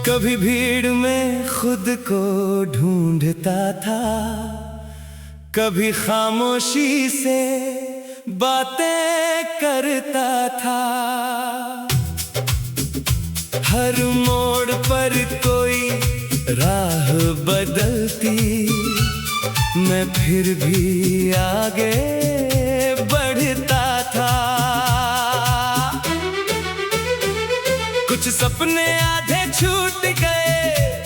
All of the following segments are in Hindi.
कभी भीड़ में खुद को ढूंढता था, कभी खामोशी से बातें करता था। हर मोड़ पर कोई राह बदलती, मैं फिर भी आगे बढ़ता था। कुछ सपने आधे छूट गए,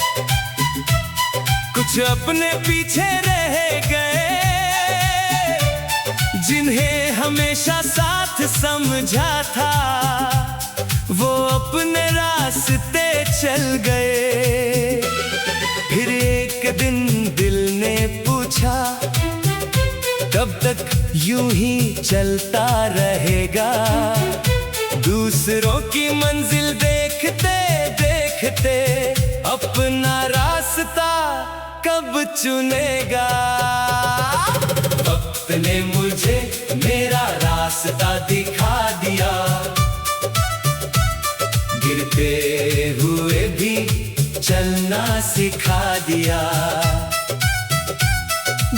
कुछ अपने पीछे रह गए। जिन्हें हमेशा साथ समझा था, वो अपने रास्ते चल गए। फिर एक दिन दिल ने पूछा, कब तक यूं ही चलता रहेगा? दूसरों की मंजिल देखते देखते अपना रास्ता कब चुनेगा? वक्त ने मुझे मेरा रास्ता दिखा दिया, गिरते हुए भी चलना सिखा दिया।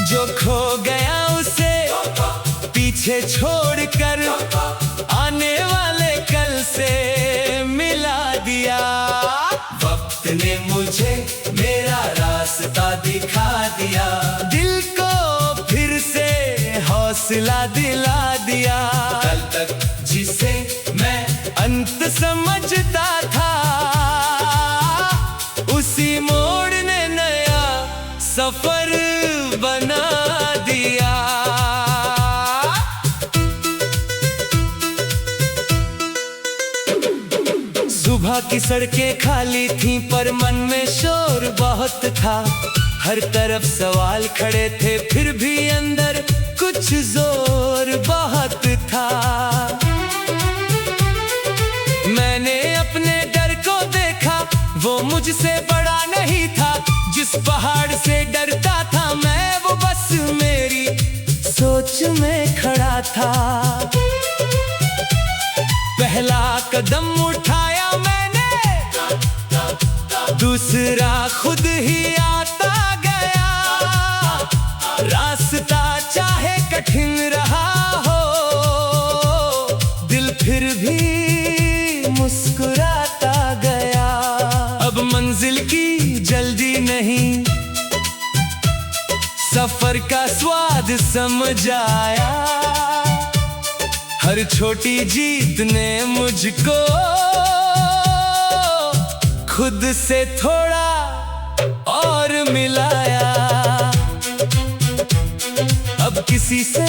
जो खो गया उसे पीछे छोड़कर आने वाले कल से मिला दिया। वक्त ने मुझे मेरा रास्ता दिखा दिया, दिल को फिर से हौसला दिला दिया। कल तक जिसे मैं अंत समझता था, उसी मोड़ ने नया सफर बना दिया। सुबह की सड़कें खाली थीं, पर मन में शोर बहुत था। हर तरफ सवाल खड़े थे, फिर भी अंदर कुछ जोर बहुत था। मैंने अपने डर को देखा, वो मुझसे बड़ा नहीं था। जिस पहाड़ से डरता था मैं, वो बस मेरी सोच में खड़ा था। पहला कदम उठाया मैंने, दूसरा खुद ही आता गया। रास्ता चाहे कठिन रहा हो, दिल फिर भी मुस्कुराता गया। अब मंजिल की जल्दी नहीं, सफर का स्वाद समझ आया। हर छोटी जीत ने मुझको खुद से थोड़ा और मिलाया। अब किसी से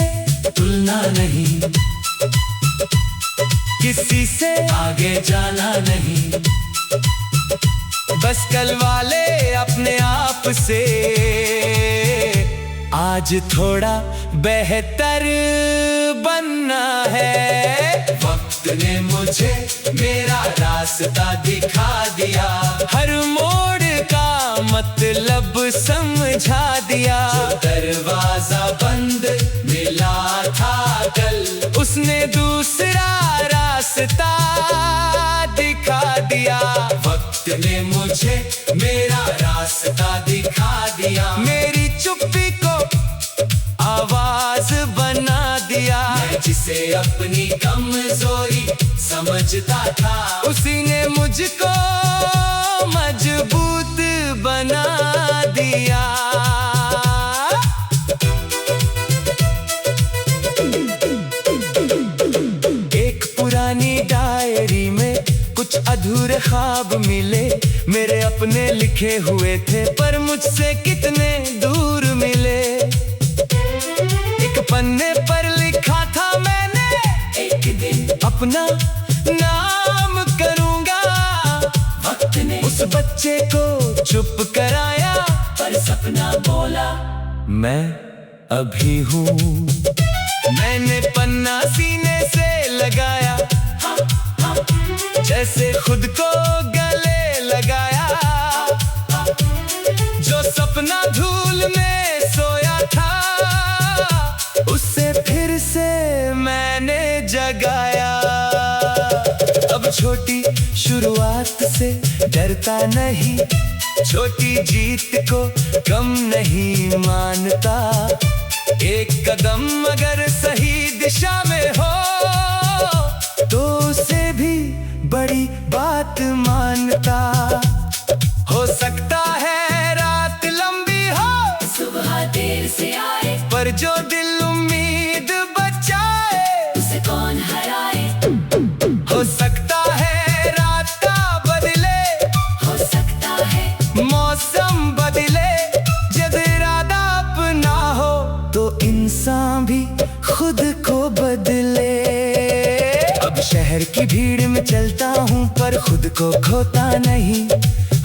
तुलना नहीं, किसी से आगे जाना नहीं। बस कल वाले अपने आप से आज थोड़ा बेहतर बनना है। वक्त ने मुझे मेरा रास्ता दिखा दिया, हर मोड़ का मतलब समझा दिया। जो दरवाजा बंद मिला था कल, उसने दूसरा रास्ता दिखा दिया। वक्त ने मुझे मेरा रास्ता दिखा दिया, मेरी चुप्पी को आवाज बना दिया। मैं जिसे अपनी कमजोरी समझता था, उसी ने मुझको मजबूत बना दिया। एक पुरानी डायरी में कुछ अधूरे ख्वाब मिले, मेरे अपने लिखे हुए थे, पर मुझसे कितने दूर मिले। एक पन्ने पर लिखा था मैंने, एक दिन अपना नाम करूंगा। वक्त ने उस बच्चे को चुप कराया, पर सपना बोला मैं अभी हूँ। मैंने पन्ना सीने से लगाया, जैसे खुद को गले लगाया। जो सपना धूल में सोया था, उससे फिर से मैंने जगाया। अब छोटी शुरुआत से डरता नहीं, छोटी जीत को कम नहीं मानता। एक कदम अगर सही दिशा में हो तो उसे भी बड़ी बात मानता। हो सकता है रात लंबी हो, सुबह देर से आए, पर जो दिल उम्मीद बचाए उसे कौन हराए। हो सकता है रास्ता बदले, हो सकता है मौसम बदले, जब इरादा अपना हो तो इंसान भी खुद को बदले। अब शहर की भीड़ में चलता हूँ पर खुद को खोता नहीं,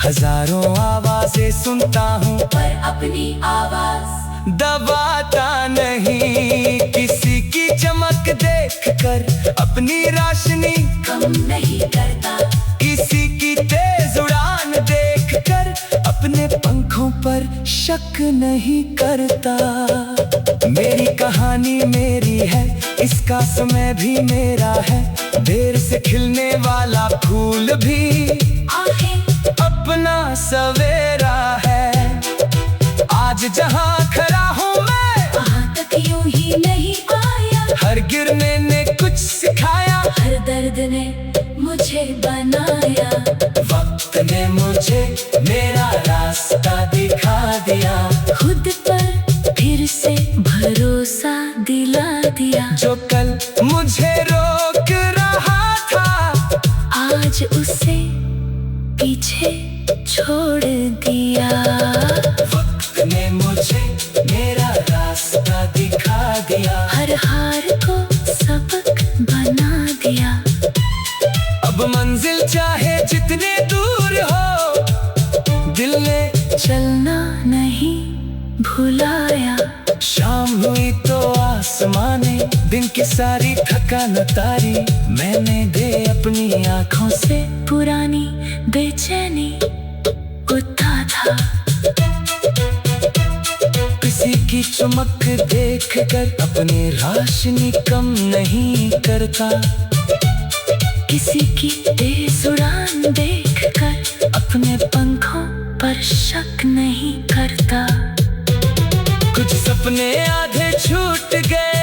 हजारों आवाजें सुनता हूँ पर अपनी आवाज दबाता नहीं। किसी की चमक देखकर अपनी रोशनी कम नहीं करता, किसी की तेज उड़ान देखकर अपने पंखों पर शक नहीं करता। मेरी कहानी मेरी है, इसका समय भी मेरा है, देर से खिलने वाला फूल भी आहे अपना सवेरा है। आज जहाँ खड़ा हूँ मैं, वहाँ तक यूं ही नहीं आया, हर गिरने ने कुछ सिखाया, हर दर्द ने मुझे बनाया। वक्त ने मुझे मेरा रास्ता दिखा दिया, खुद पर फिर से भरोसा दिला दिया। जो कल मुझे रोक रहा था आज उसे पीछे छोड़ दिया। वक्त ने मुझे मेरा रास्ता दिखा दिया, हर हार को सबक बना दिया। अब मंजिल चाहे जितने दूर हो, दिल ने चलना नहीं भुलाया। शाम हुई तो आसमाने दिन की सारी थकान उतारी, मैंने दे अपनी आंखों से पुरानी बेचैनी उठा था। किसी की चमक देखकर अपनी रोशनी कम नहीं करता, किसी की तेज उड़ान देखकर अपने पंखों पर शक नहीं करता। कुछ सपने आधे छूट गए,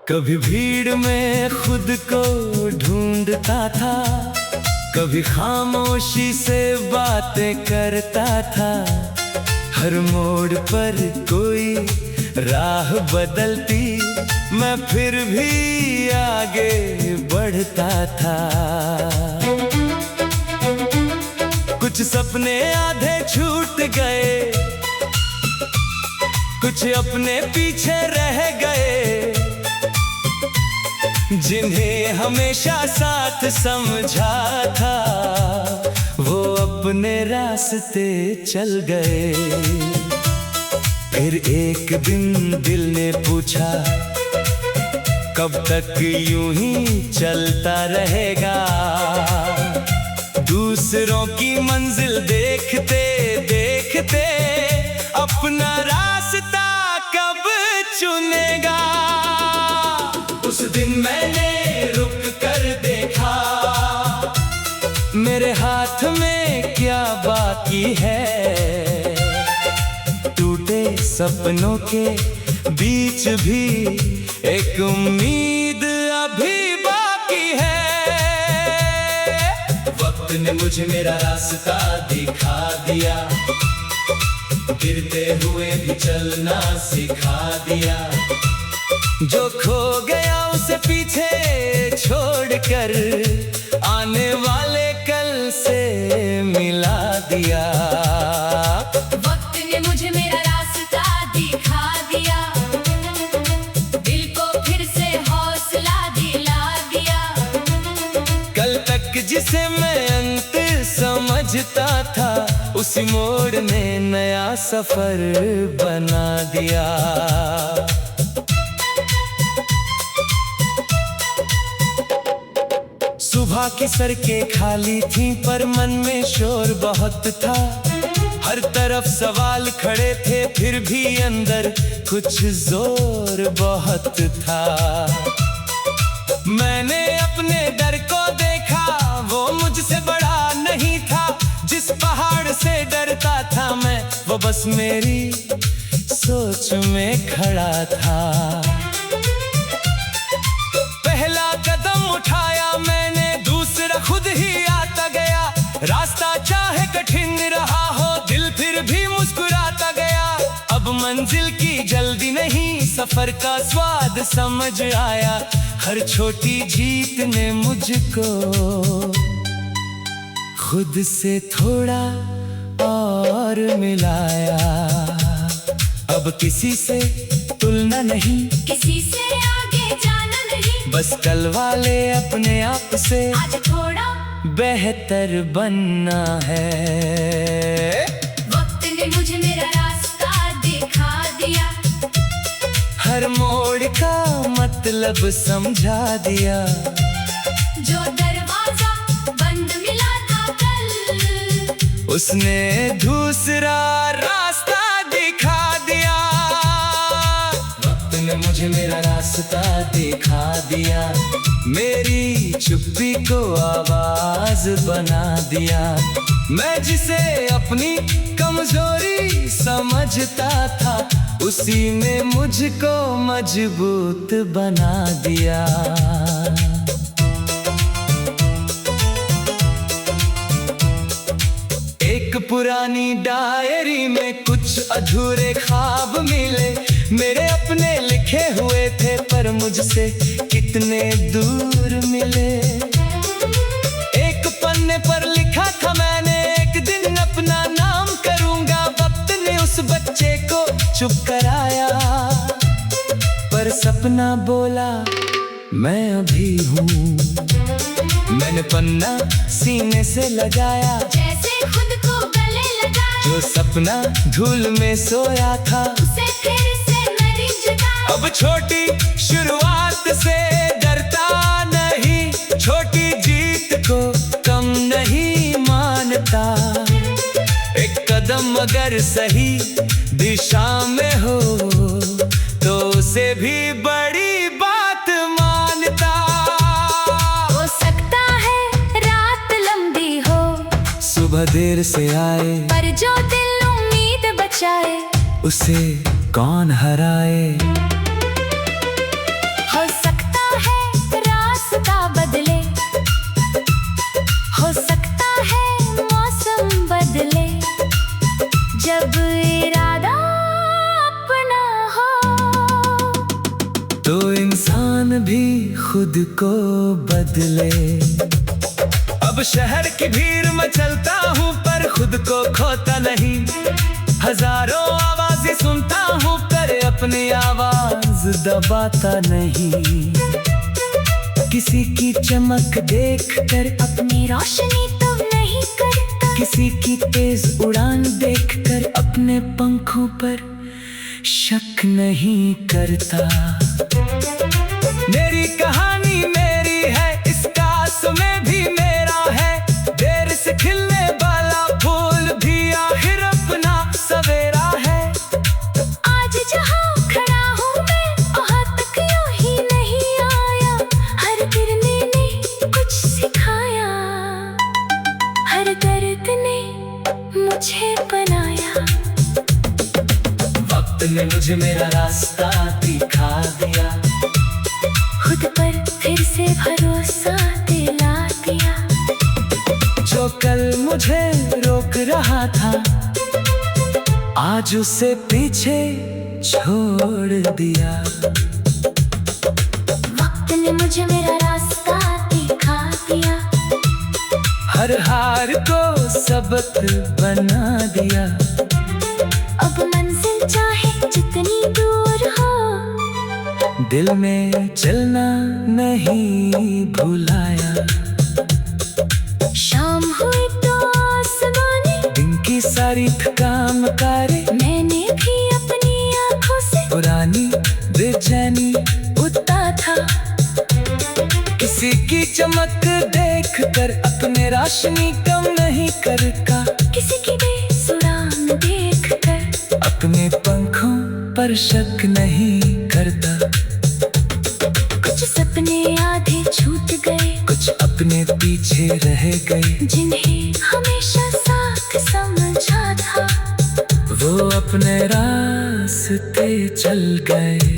कभी भीड़ में खुद को ढूंढता था, कभी खामोशी से बातें करता था। हर मोड़ पर कोई राह बदलती, मैं फिर भी आगे बढ़ता था। कुछ सपने आधे छूट गए, कुछ अपने पीछे रह गए, जिन्हें हमेशा साथ समझा था वो अपने रास्ते चल गए। फिर एक दिन दिल ने पूछा, कब तक यूं ही चलता रहेगा? दूसरों की मंजिल देखते देखते अपना रास्ता कब चुनेगा? उस दिन मैंने रुक कर देखा, मेरे हाथ में क्या बाकी है। टूटे सपनों के बीच भी एक उम्मीद अभी बाकी है। वक्त ने मुझे मेरा रास्ता दिखा दिया, गिरते हुए भी चलना सिखा दिया। जो खो गया उसे पीछे छोड़कर आने वाले कल से मिला दिया। वक्त ने मुझे मेरा रास्ता दिखा दिया, दिल को फिर से हौसला दिला दिया। कल तक जिसे मैं अंत चलता था, उसी मोड़ ने नया सफर बना दिया। सुबह की सड़कें खाली थीं पर मन में शोर बहुत था। हर तरफ सवाल खड़े थे, फिर भी अंदर कुछ जोर बहुत था। मैंने अपने डर को देखा, वो मुझसे बड़ा नहीं था। जिस पहाड़ से डरता था मैं, वो बस मेरी सोच में खड़ा था। पहला कदम उठाया मैंने, दूसरा खुद ही आता गया। रास्ता चाहे कठिन रहा हो, दिल फिर भी मुस्कुराता गया। अब मंजिल की जल्दी नहीं, सफर का स्वाद समझ आया। हर छोटी जीत ने मुझको खुद से थोड़ा और मिलाया। अब किसी से तुलना नहीं, किसी से आगे जाना नहीं, बस कल वाले अपने आप से आज थोड़ा बेहतर बनना है। वक्त ने मुझे मेरा रास्ता दिखा दिया, हर मोड़ का मतलब समझा दिया। जो दरवाजा बंद मिला था कल, उसने दूसरा रास्ता दिखा दिया। वक्त ने मुझे मेरा रास्ता दिखा दिया, मेरी चुप्पी को आवाज बना दिया। मैं जिसे अपनी कमजोरी समझता था, उसी में मुझको मजबूत बना दिया। एक पुरानी डायरी में कुछ अधूरे ख्वाब मिले। मेरे अपने लिखे हुए थे, पर मुझसे कितने दूर मिले। एक पन्ने पर लिखा था मैंने, एक दिन अपना नाम करूंगा। वक्त ने उस बच्चे को चुप कराया, पर सपना बोला मैं अभी हूँ। मैंने पन्ना सीने से लगाया, जैसे खुद को गले लगाया। जो सपना धूल में सोया था, उसे फिर से मैंने जगाया। अब छोटी शुरुआत से डरता नहीं, छोटी जीत को कम नहीं मानता। एक कदम अगर सही दिशा में हो, तो उसे भी बड़ी बात मानता। हो सकता है रात लंबी हो, सुबह देर से आए, पर जो दिल उम्मीद बचाए, उसे कौन हराए। हो सकता है रास्ता बदले, हो सकता है मौसम बदले। जब इरादा अपना हो, तो इंसान भी खुद को बदले। अब शहर की भीड़ में चलता हूँ, पर खुद को खोता नहीं। हजारों आवाजें सुनता हूँ, पर अपनी आवाज दबाता नहीं। किसी की चमक देखकर अपनी रोशनी तो नहीं करता, किसी की तेज उड़ान देखकर अपने पंखों पर शक नहीं करता। मेरी कहानी मेरी है, इसका समय भी मेरा है। देर से खिलने वाला फूल भी आखिर अपना सवेरा है। आज जहाँ खड़ा हूँ मैं, वहाँ तक यूं ही नहीं आया। हर गिरने ने कुछ सिखाया, हर दर्द ने मुझे बनाया। वक्त ने मुझे मेरा रास्ता दिखा दिया, खुद पर फिर से भरोसा दिला दिया। जो कल मुझे रोक रहा था, आज उसे पीछे छोड़ दिया। वक्त ने मुझे मेरा रास्ता दिखा दिया, हर हार को सबक बना दिया। अब मंजिल चाहे जितनी दूर हो, दिल में चलना नहीं भुलाया। शाम हुई तो आसमान किसी की चमक देख कर अपने रोशनी कम नहीं करता, किसी की बेसुरान देख कर अपने पंखों पर शक नहीं करता। कुछ सपने आधे छूट गए, कुछ अपने पीछे रह गए, जिन्हें हमेशा साथ समझा था वो अपने रास्ते चल गए।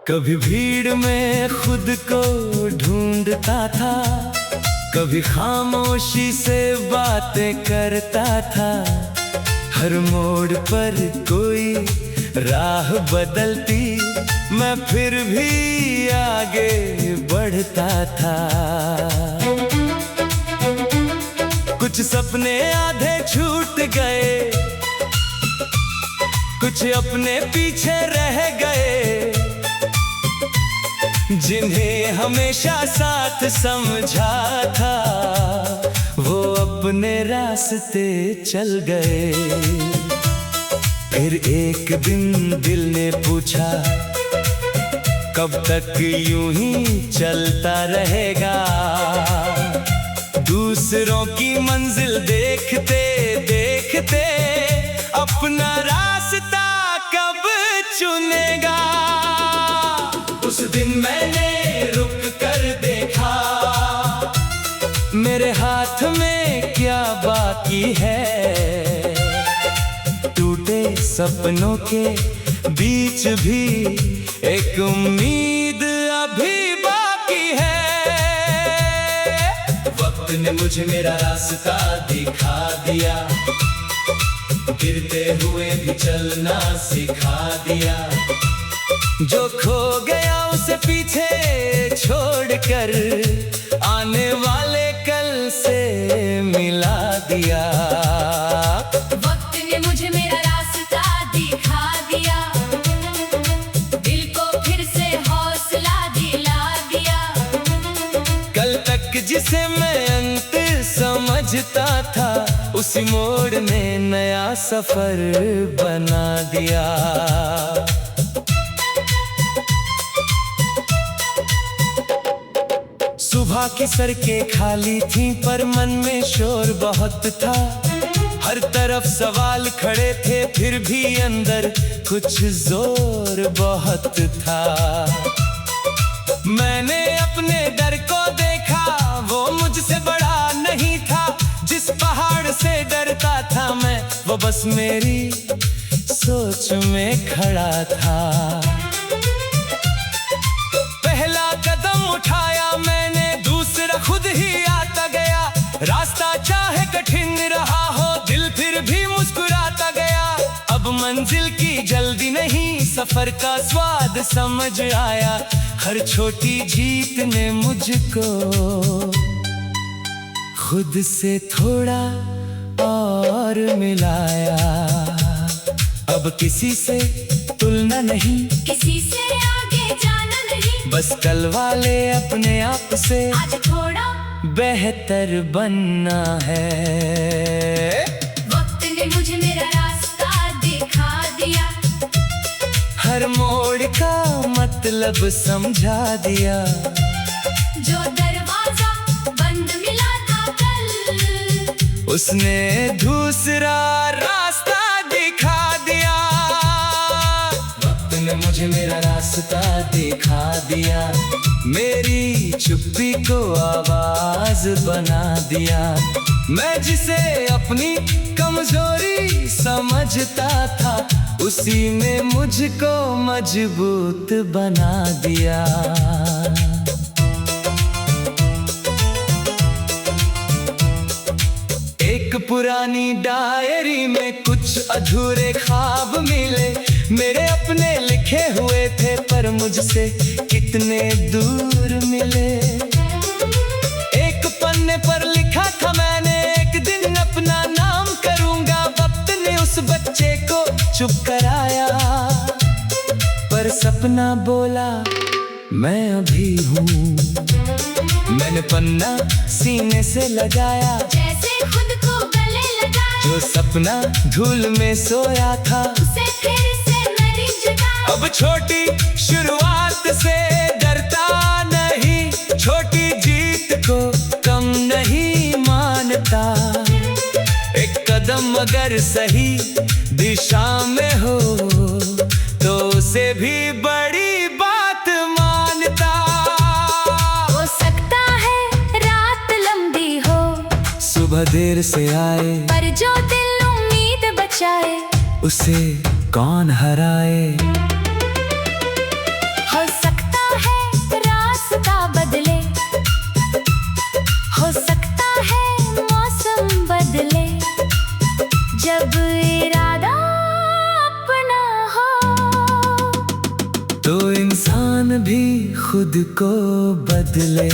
कभी भीड़ में खुद को ढूंढता था, कभी खामोशी से बातें करता था। हर मोड़ पर कोई राह बदलती, मैं फिर भी आगे बढ़ता था। कुछ सपने आधे छूट गए, कुछ अपने पीछे रह गए, जिन्हें हमेशा साथ समझा था वो अपने रास्ते चल गए। फिर एक दिन दिल ने पूछा, कब तक यूं ही चलता रहेगा? दूसरों की मंजिल देखते देखते अपना रास्ता कब चुनेगा? उस दिन मैंने रुक कर देखा, मेरे हाथ में क्या बाकी है। टूटे सपनों के बीच भी एक उम्मीद अभी बाकी है। वक्त ने मुझे मेरा रास्ता दिखा दिया, गिरते हुए भी चलना सिखा दिया। जो खो गया उसे पीछे छोड़कर आने वाले कल से मिला दिया। वक्त ने मुझे मेरा रास्ता दिखा दिया, दिल को फिर से हौसला दिला दिया। कल तक जिसे मैं अंत समझता था, उसी मोड़ ने नया सफर बना दिया। सुबह की सड़कें खाली थीं पर मन में शोर बहुत था। हर तरफ सवाल खड़े थे फिर भी अंदर कुछ जोर बहुत था। मैंने अपने डर को देखा, वो मुझसे बड़ा नहीं था। जिस पहाड़ से डरता था मैं, वो बस मेरी सोच में खड़ा था। पहला कदम उठाया मैंने, दूसरा खुद ही आता गया। रास्ता चाहे कठिन रहा हो, दिल फिर भी मुस्कुराता गया। अब मंजिल की जल्दी नहीं, सफर का स्वाद समझ आया। हर छोटी जीत ने मुझको खुद से थोड़ा और मिलाया। अब किसी से तुलना नहीं, किसी से आगे जाना नहीं, बस कल वाले अपने आप से आज थोड़ा बेहतर बनना है। वक्त ने मुझे मेरा रास्ता दिखा दिया, हर मोड़ का मतलब समझा दिया। जो दरवाजा बंद मिला था कल, उसने दूसरा रास्ता दिखा दिया। वक्त ने मुझे मेरा रास्ता दिखा दिया, मेरी चुप्पी को आवाज बना दिया। मैं जिसे अपनी कमजोरी समझता था, उसी में मुझको मजबूत बना दिया। एक पुरानी डायरी में कुछ अधूरे ख्वाब मिले, मेरे अपने लिखे हुए थे पर मुझसे कितने दूर मिले। एक पन्ने पर लिखा था मैंने, एक दिन अपना नाम करूंगा। वक्त ने उस बच्चे को चुप कराया, पर सपना बोला मैं अभी हूँ। मैंने पन्ना सीने से लगाया, जैसे खुद को गले लगाया। जो सपना धूल में सोया था उसे फिर से मैंने जगाया। अब छोटी शुरुआत से डरता नहीं, छोटी जीत को कम नहीं मानता। एक कदम अगर सही दिशा में हो तो उसे भी बड़ी बात मानता। हो सकता है रात लंबी हो, सुबह देर से आए, पर जो दिल उम्मीद बचाए उसे कौन हराए। हो सकता है रास्ता बदले, हो सकता है मौसम बदले, जब इरादा अपना हो तो इंसान भी खुद को बदले।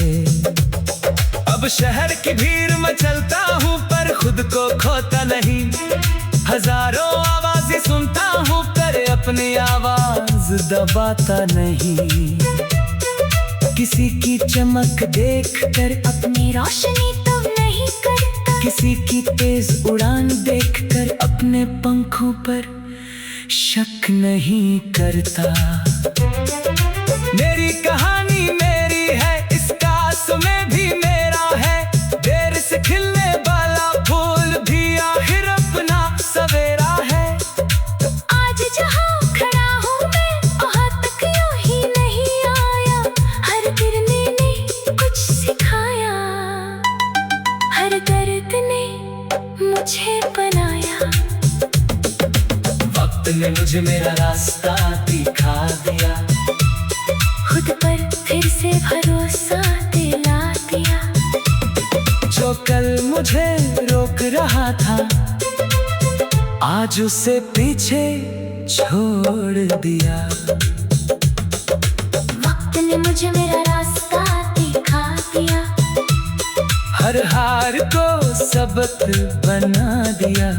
अब शहर की भीड़ में चलता हूँ पर खुद को खोता नहीं। हजारों आवाजें सुनता हूँ पर अपनी आवाज दबाता नहीं। किसी की चमक देखकर अपनी रोशनी तो नहीं करता, किसी की तेज उड़ान देखकर अपने पंखों पर शक नहीं करता। मेरी कहानी मेरी है, इसका समय भी मेरा है। देर से खिलने वाला फूल भी आखिर अपना सवेरा है। आज जहाँ खड़ा हूँ मैं, वहाँ तक यूं ही नहीं आया। हर गिरने ने कुछ सिखाया, हर दर्द ने मुझे बनाया। वक्त ने मुझे मेरा रास्ता दिखा दिया, खुद पर फिर से भरोसा दिला दिया। जो कल मुझे रोक रहा था आज उसे पीछे छोड़ दिया। वक्त ने मुझे मेरा रास्ता दिखा दिया, हर हार को सबक बना दिया।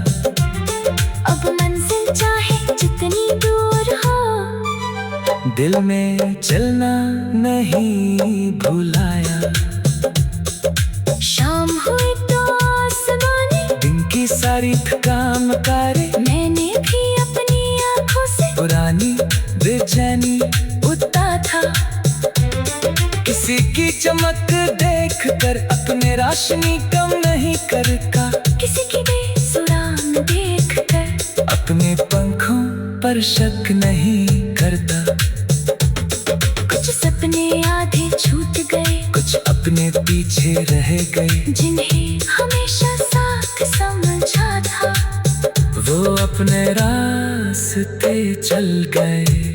अब मंजिल चाहे जितनी दूर हो, दिल में चलना नहीं भुलाया। शाम हुई तो आसमानी, दिन की सारी थकान कारे, मैंने भी अपनी आंखों से पुरानी बेचैनी उठता था। किसी की चमक देख कर अपने रोशनी कम नहीं करता, किसी की बेसुरान देख कर अपने पंखों पर शक नहीं करता। कुछ सपने आधे छूट गए, कुछ अपने पीछे रह गए, जिन्हें हमेशा साथ समझा था वो अपने रास्ते चल गए।